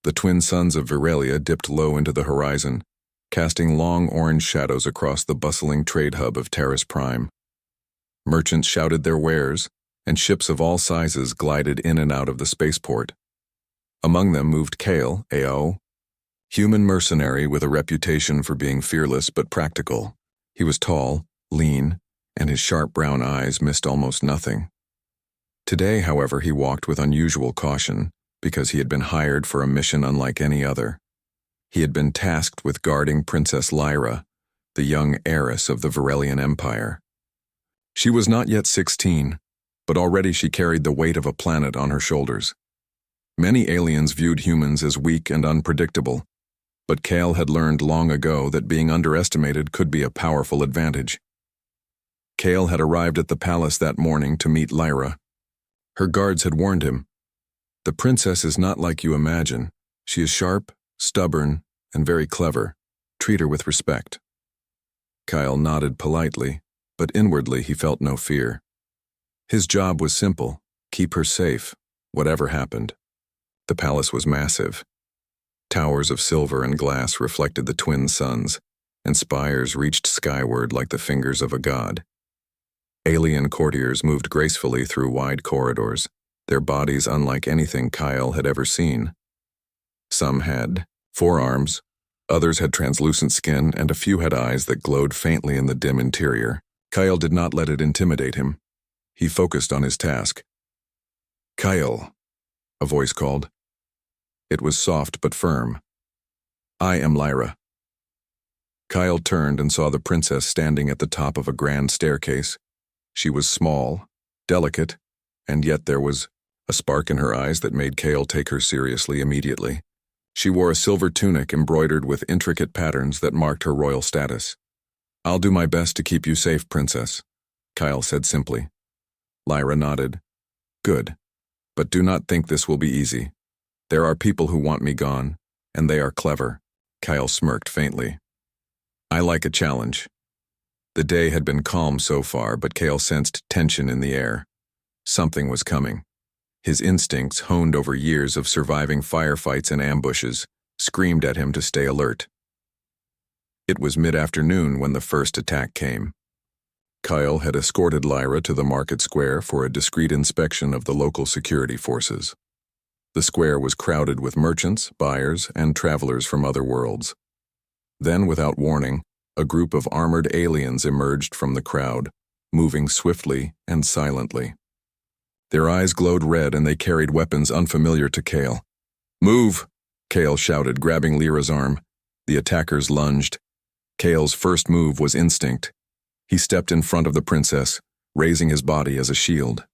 The twin suns of Veralia dipped low into the horizon, casting long orange shadows across the bustling trade hub of Terrace Prime. Merchants shouted their wares, and ships of all sizes glided in and out of the spaceport. Among them moved Kale, AO, human mercenary with a reputation for being fearless but practical. He was tall, lean, and his sharp brown eyes missed almost nothing. Today, however, he walked with unusual caution because he had been hired for a mission unlike any other. He had been tasked with guarding Princess Lyra, the young heiress of the Verelian Empire. She was not yet 16, but already she carried the weight of a planet on her shoulders. Many aliens viewed humans as weak and unpredictable, but Kale had learned long ago that being underestimated could be a powerful advantage. Kale had arrived at the palace that morning to meet Lyra. Her guards had warned him, "The princess is not like you imagine. She is sharp, stubborn, and very clever. Treat her with respect." Kyle nodded politely, but inwardly he felt no fear. His job was simple: keep her safe, whatever happened. The palace was massive. Towers of silver and glass reflected the twin suns, and spires reached skyward like the fingers of a god. Alien courtiers moved gracefully through wide corridors, their bodies unlike anything Kyle had ever seen. Some had 4 arms, others had translucent skin, and a few had eyes that glowed faintly in the dim interior. Kyle did not let it intimidate him. He focused on his task. "Kyle," a voice called. It was soft but firm. "I am Lyra." Kyle turned and saw the princess standing at the top of a grand staircase. She was small, delicate, and yet there was a spark in her eyes that made Kale take her seriously immediately. She wore a silver tunic embroidered with intricate patterns that marked her royal status. "I'll do my best to keep you safe, princess," Kyle said simply. Lyra nodded. "Good, but do not think this will be easy. There are people who want me gone, and they are clever." Kyle smirked faintly. "I like a challenge." The day had been calm so far, but Kale sensed tension in the air. Something was coming. His instincts, honed over years of surviving firefights and ambushes, screamed at him to stay alert. It was mid-afternoon when the first attack came. Kyle had escorted Lyra to the market square for a discreet inspection of the local security forces. The square was crowded with merchants, buyers, and travelers from other worlds. Then, without warning, a group of armored aliens emerged from the crowd, moving swiftly and silently. Their eyes glowed red and they carried weapons unfamiliar to Kale. "Move!" Kale shouted, grabbing Lyra's arm. The attackers lunged. Kale's first move was instinct. He stepped in front of the princess, raising his body as a shield.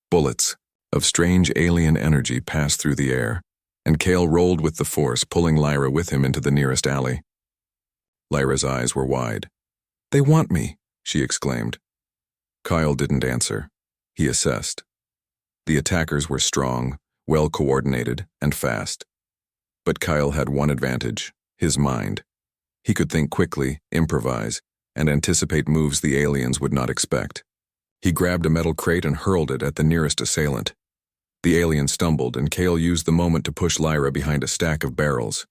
Bullets of strange alien energy passed through the air, and Kale rolled with the force, pulling Lyra with him into the nearest alley. Lyra's eyes were wide. "They want me," she exclaimed. Kyle didn't answer. He assessed. The attackers were strong, well-coordinated, and fast. But Kyle had one advantage: his mind. He could think quickly, improvise, and anticipate moves the aliens would not expect. He grabbed a metal crate and hurled it at the nearest assailant. The alien stumbled, and Kale used the moment to push Lyra behind a stack of barrels.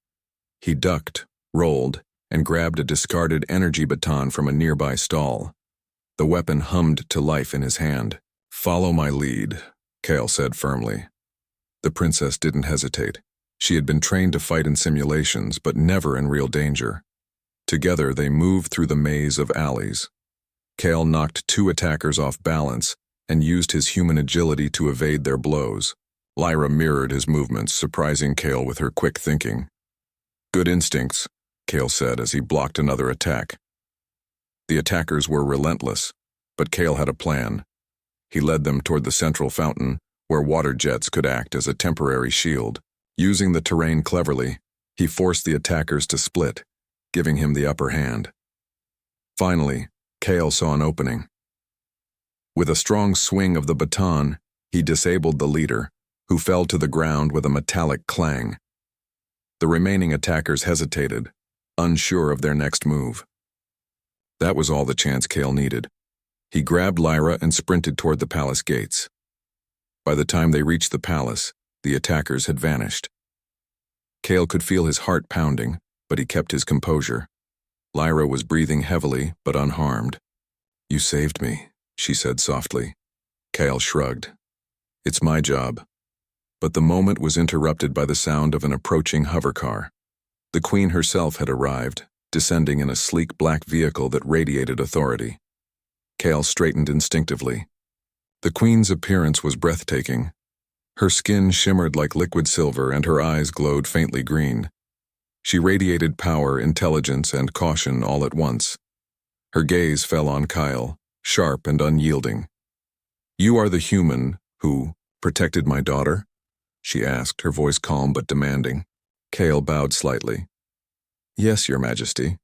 He ducked, rolled, and grabbed a discarded energy baton from a nearby stall. The weapon hummed to life in his hand. "Follow my lead," Kale said firmly. The princess didn't hesitate. She had been trained to fight in simulations, but never in real danger. Together, they moved through the maze of alleys. Kale knocked 2 attackers off balance and used his human agility to evade their blows. Lyra mirrored his movements, surprising Kale with her quick thinking. "Good instincts," Kale said as he blocked another attack. The attackers were relentless, but Kale had a plan. He led them toward the central fountain, where water jets could act as a temporary shield. Using the terrain cleverly, he forced the attackers to split, giving him the upper hand. Finally, Kale saw an opening. With a strong swing of the baton, he disabled the leader, who fell to the ground with a metallic clang. The remaining attackers hesitated, unsure of their next move. That was all the chance Kale needed. He grabbed Lyra and sprinted toward the palace gates. By the time they reached the palace, the attackers had vanished. Kale could feel his heart pounding, but he kept his composure. Lyra was breathing heavily, but unharmed. "You saved me," she said softly. Kale shrugged. "It's my job." But the moment was interrupted by the sound of an approaching hovercar. The Queen herself had arrived, descending in a sleek black vehicle that radiated authority. Kale straightened instinctively. The Queen's appearance was breathtaking. Her skin shimmered like liquid silver and her eyes glowed faintly green. She radiated power, intelligence, and caution all at once. Her gaze fell on Kyle, sharp and unyielding. "You are the human who protected my daughter?" she asked, her voice calm but demanding. Kale bowed slightly. "Yes, Your Majesty.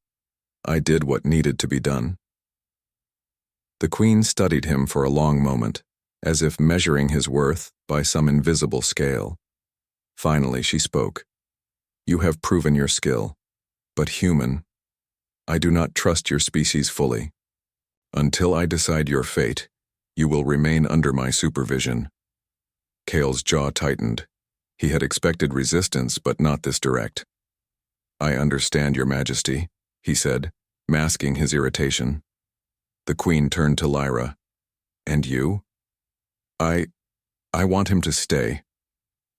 I did what needed to be done." The Queen studied him for a long moment, as if measuring his worth by some invisible scale. Finally, she spoke. "You have proven your skill, but human, I do not trust your species fully. Until I decide your fate, you will remain under my supervision." Kale's jaw tightened. He had expected resistance, but not this direct. "I understand, Your Majesty," he said, masking his irritation. The Queen turned to Lyra. "And you?" I want him to stay,"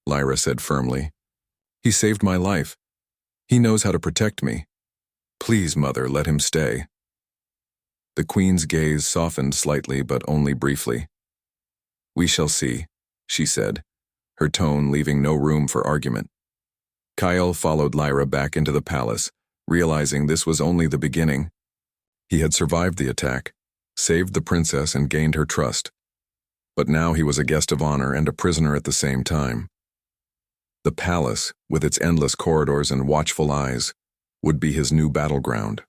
Lyra said firmly. "He saved my life. He knows how to protect me. Please, Mother, let him stay." The Queen's gaze softened slightly, but only briefly. "We shall see," she said, her tone leaving no room for argument. Kyle followed Lyra back into the palace, realizing this was only the beginning. He had survived the attack, saved the princess, and gained her trust. But now he was a guest of honor and a prisoner at the same time. The palace, with its endless corridors and watchful eyes, would be his new battleground.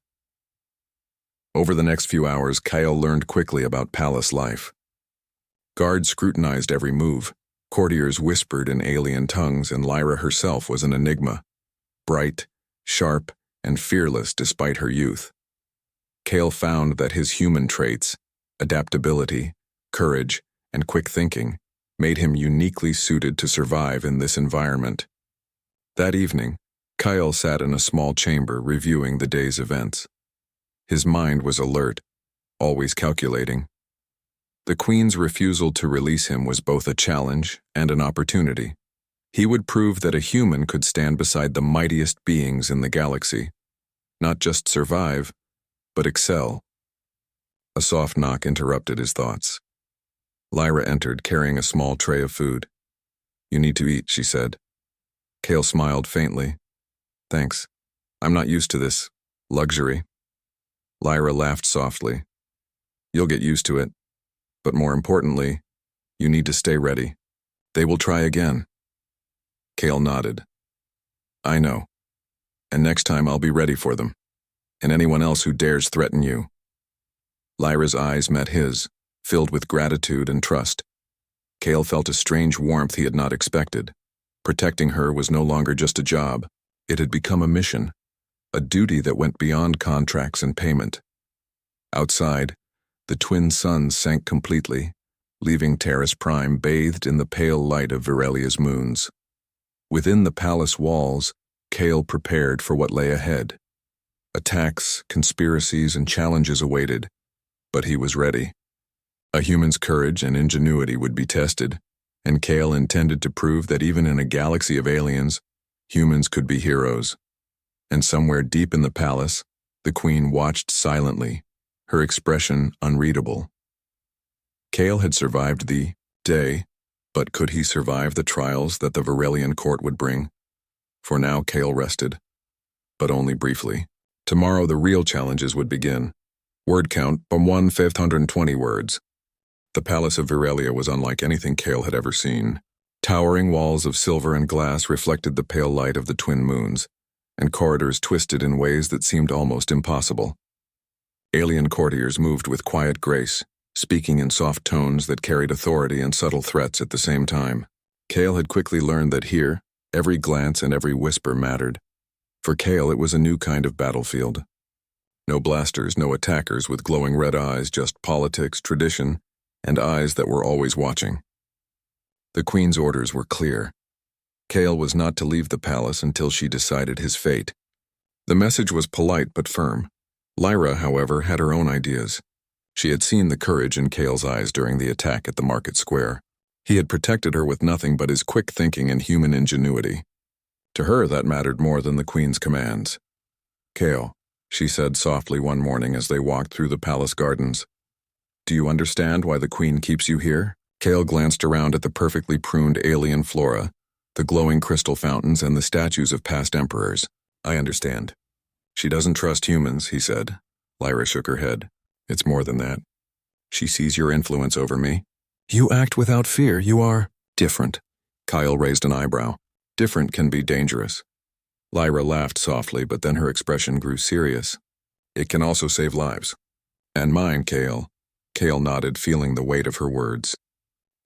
Over the next few hours, Kyle learned quickly about palace life. Guards scrutinized every move, courtiers whispered in alien tongues, and Lyra herself was an enigma, bright, sharp, and fearless despite her youth. Kale found that his human traits, adaptability, courage, and quick thinking, made him uniquely suited to survive in this environment. That evening, Kyle sat in a small chamber reviewing the day's events. His mind was alert, always calculating. The Queen's refusal to release him was both a challenge and an opportunity. He would prove that a human could stand beside the mightiest beings in the galaxy. Not just survive, but excel. A soft knock interrupted his thoughts. Lyra entered, carrying a small tray of food. "You need to eat," she said. Kale smiled faintly. "Thanks. I'm not used to this luxury." Lyra laughed softly. "You'll get used to it. But more importantly, you need to stay ready. They will try again." Kale nodded. "I know. And next time I'll be ready for them. And anyone else who dares threaten you." Lyra's eyes met his, filled with gratitude and trust. Kale felt a strange warmth he had not expected. Protecting her was no longer just a job. It had become a mission, a duty that went beyond contracts and payment. Outside, the twin suns sank completely, leaving Terrace Prime bathed in the pale light of Virelia's moons. Within the palace walls, Kale prepared for what lay ahead. Attacks, conspiracies, and challenges awaited, but he was ready. A human's courage and ingenuity would be tested, and Kale intended to prove that even in a galaxy of aliens, humans could be heroes. And somewhere deep in the palace, the Queen watched silently, her expression unreadable. Kale had survived the day, but could he survive the trials that the Virelian court would bring? For now, Kale rested, but only briefly. Tomorrow, the real challenges would begin. Word count from 1,520 words. The palace of Virelia was unlike anything Kale had ever seen. Towering walls of silver and glass reflected the pale light of the twin moons, and corridors twisted in ways that seemed almost impossible. Alien courtiers moved with quiet grace, speaking in soft tones that carried authority and subtle threats at the same time. Kale had quickly learned that here, every glance and every whisper mattered. For Kale, it was a new kind of battlefield. No blasters, no attackers with glowing red eyes, just politics, tradition, and eyes that were always watching. The Queen's orders were clear. Kale was not to leave the palace until she decided his fate. The message was polite but firm. Lyra, however, had her own ideas. She had seen the courage in Kale's eyes during the attack at the market square. He had protected her with nothing but his quick thinking and human ingenuity. To her, that mattered more than the queen's commands. "Kale," she said softly one morning as they walked through the palace gardens. "Do you understand why the queen keeps you here?" Kale glanced around at the perfectly pruned alien flora, the glowing crystal fountains, and the statues of past emperors. "I understand." "She doesn't trust humans," he said. Lyra shook her head. "It's more than that. She sees your influence over me." "You act without fear. You are different." Kyle raised an eyebrow. "Different can be dangerous." Lyra laughed softly, but then her expression grew serious. "It can also save lives." "And mine, Kale." Kale nodded, feeling the weight of her words.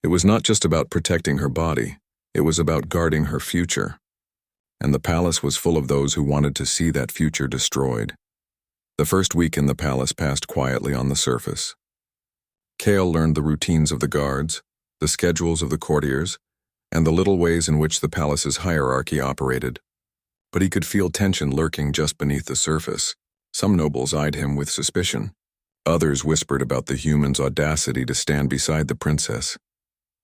It was not just about protecting her body. It was about guarding her future. And the palace was full of those who wanted to see that future destroyed. The first week in the palace passed quietly on the surface. Kale learned the routines of the guards, the schedules of the courtiers, and the little ways in which the palace's hierarchy operated. But he could feel tension lurking just beneath the surface. Some nobles eyed him with suspicion. Others whispered about the human's audacity to stand beside the princess.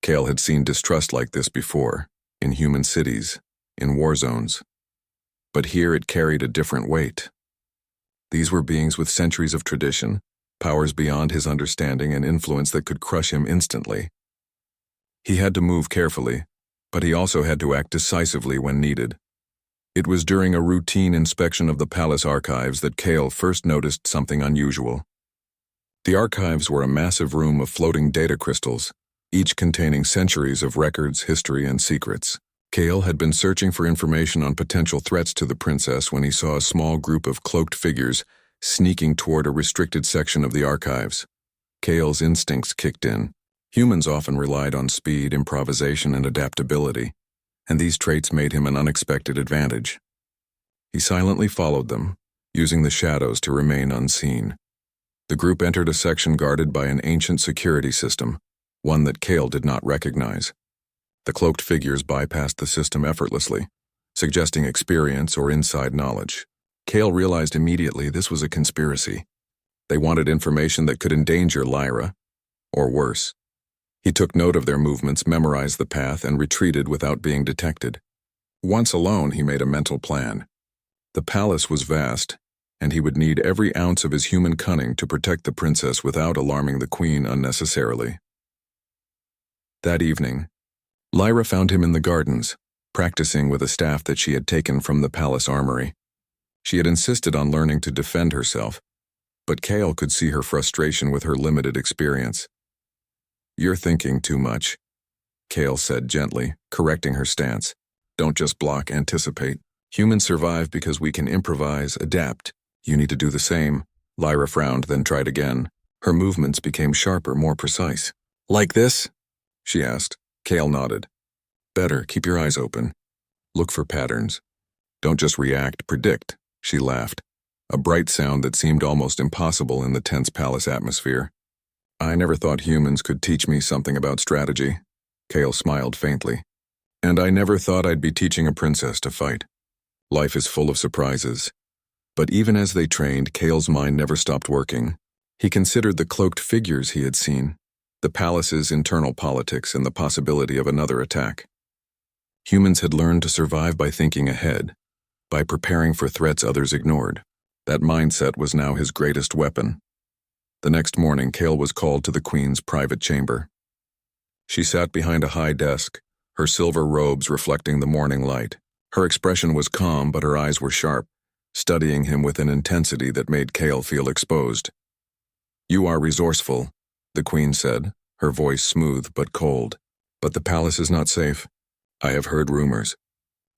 Kale had seen distrust like this before, in human cities, in war zones. But here it carried a different weight. These were beings with centuries of tradition, powers beyond his understanding, and influence that could crush him instantly. He had to move carefully, but he also had to act decisively when needed. It was during a routine inspection of the palace archives that Kale first noticed something unusual. The archives were a massive room of floating data crystals, each containing centuries of records, history, and secrets. Kale had been searching for information on potential threats to the princess when he saw a small group of cloaked figures sneaking toward a restricted section of the archives. Kale's instincts kicked in. Humans often relied on speed, improvisation, and adaptability, and these traits made him an unexpected advantage. He silently followed them, using the shadows to remain unseen. The group entered a section guarded by an ancient security system, one that Kale did not recognize. The cloaked figures bypassed the system effortlessly, suggesting experience or inside knowledge. Kale realized immediately this was a conspiracy. They wanted information that could endanger Lyra, or worse. He took note of their movements, memorized the path, and retreated without being detected. Once alone, he made a mental plan. The palace was vast, and he would need every ounce of his human cunning to protect the princess without alarming the queen unnecessarily. That evening, Lyra found him in the gardens, practicing with a staff that she had taken from the palace armory. She had insisted on learning to defend herself, but Kale could see her frustration with her limited experience. "You're thinking too much," Kale said gently, correcting her stance. "Don't just block, anticipate. Humans survive because we can improvise, adapt. You need to do the same." Lyra frowned, then tried again. Her movements became sharper, more precise. "Like this?" she asked. Kale nodded. "Better, keep your eyes open. Look for patterns. Don't just react, predict," she laughed, a bright sound that seemed almost impossible in the tense palace atmosphere. "I never thought humans could teach me something about strategy." Kale smiled faintly. "And I never thought I'd be teaching a princess to fight. Life is full of surprises." But even as they trained, Kale's mind never stopped working. He considered the cloaked figures he had seen, the palace's internal politics, and the possibility of another attack. Humans had learned to survive by thinking ahead, by preparing for threats others ignored. That mindset was now his greatest weapon. The next morning, Kale was called to the queen's private chamber. She sat behind a high desk, her silver robes reflecting the morning light. Her expression was calm, but her eyes were sharp, studying him with an intensity that made Kale feel exposed. "You are resourceful," the queen said, her voice smooth but cold. "But the palace is not safe. I have heard rumors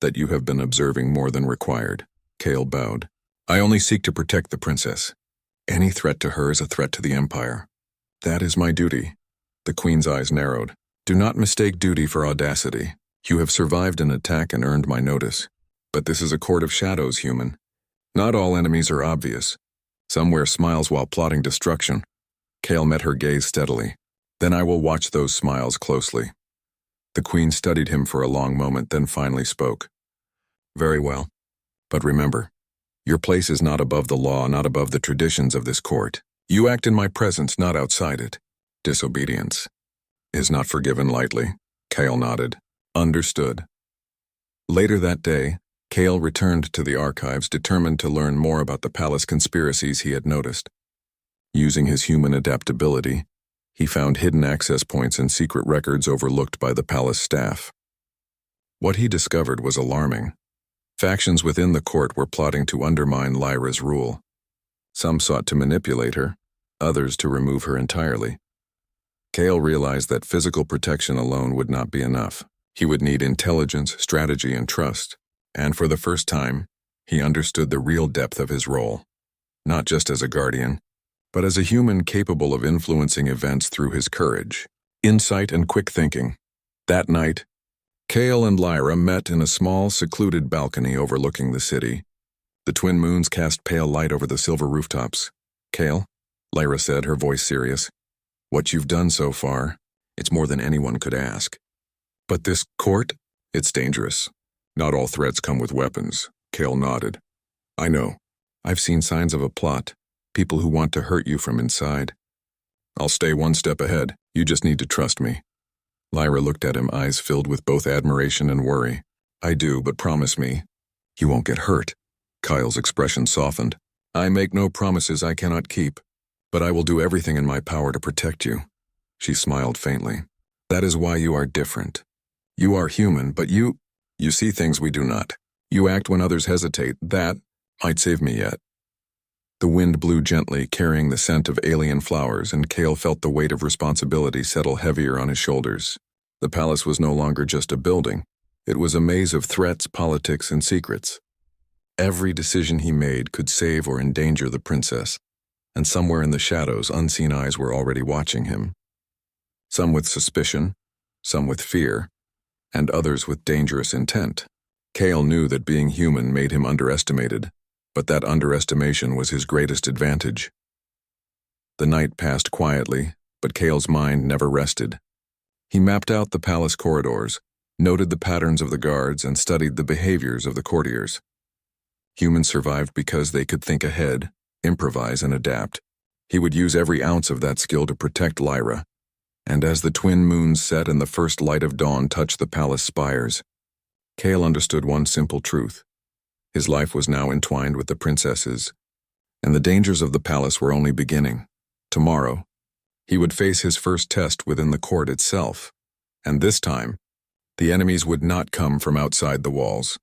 that you have been observing more than required." Kale bowed. "I only seek to protect the princess. Any threat to her is a threat to the empire. That is my duty." The queen's eyes narrowed. "Do not mistake duty for audacity. You have survived an attack and earned my notice. But this is a court of shadows, human. Not all enemies are obvious. Some wear smiles while plotting destruction." Kale met her gaze steadily. "Then I will watch those smiles closely. The queen studied him for a long moment, then finally spoke. Very well. But remember, your place is not above the law, not above the traditions of this court. You act in my presence, not outside it. Disobedience is not forgiven lightly. Kale nodded. Understood. Later that day, Kale returned to the archives, determined to learn more about the palace conspiracies he had noticed. Using his human adaptability, he found hidden access points and secret records overlooked by the palace staff. What he discovered was alarming. Factions within the court were plotting to undermine Lyra's rule. Some sought to manipulate her, others to remove her entirely. Kale realized that physical protection alone would not be enough. He would need intelligence, strategy, and trust. And for the first time, he understood the real depth of his role. Not just as a guardian, but as a human capable of influencing events through his courage, insight, and quick thinking. That night, Kale and Lyra met in a small, secluded balcony overlooking the city. The twin moons cast pale light over the silver rooftops. Kale, Lyra said, her voice serious, what you've done so far, it's more than anyone could ask. But this court, it's dangerous. Not all threats come with weapons. Kale nodded. I know. I've seen signs of a plot. People who want to hurt you from inside. I'll stay one step ahead. You just need to trust me. Lyra looked at him, eyes filled with both admiration and worry. I do, but promise me, you won't get hurt. Kyle's expression softened. I make no promises I cannot keep, but I will do everything in my power to protect you. She smiled faintly. That is why you are different. You are human, but you see things we do not. You act when others hesitate. That might save me yet. The wind blew gently, carrying the scent of alien flowers, and Kale felt the weight of responsibility settle heavier on his shoulders. The palace was no longer just a building. It was a maze of threats, politics, and secrets. Every decision he made could save or endanger the princess, and somewhere in the shadows, unseen eyes were already watching him. Some with suspicion, some with fear, and others with dangerous intent. Kale knew that being human made him underestimated, but that underestimation was his greatest advantage. The night passed quietly, but Kale's mind never rested. He mapped out the palace corridors, noted the patterns of the guards, and studied the behaviors of the courtiers. Humans survived because they could think ahead, improvise, and adapt. He would use every ounce of that skill to protect Lyra. And as the twin moons set and the first light of dawn touched the palace spires, Kale understood one simple truth. His life was now entwined with the princess's, and the dangers of the palace were only beginning. Tomorrow, he would face his first test within the court itself, and this time, the enemies would not come from outside the walls.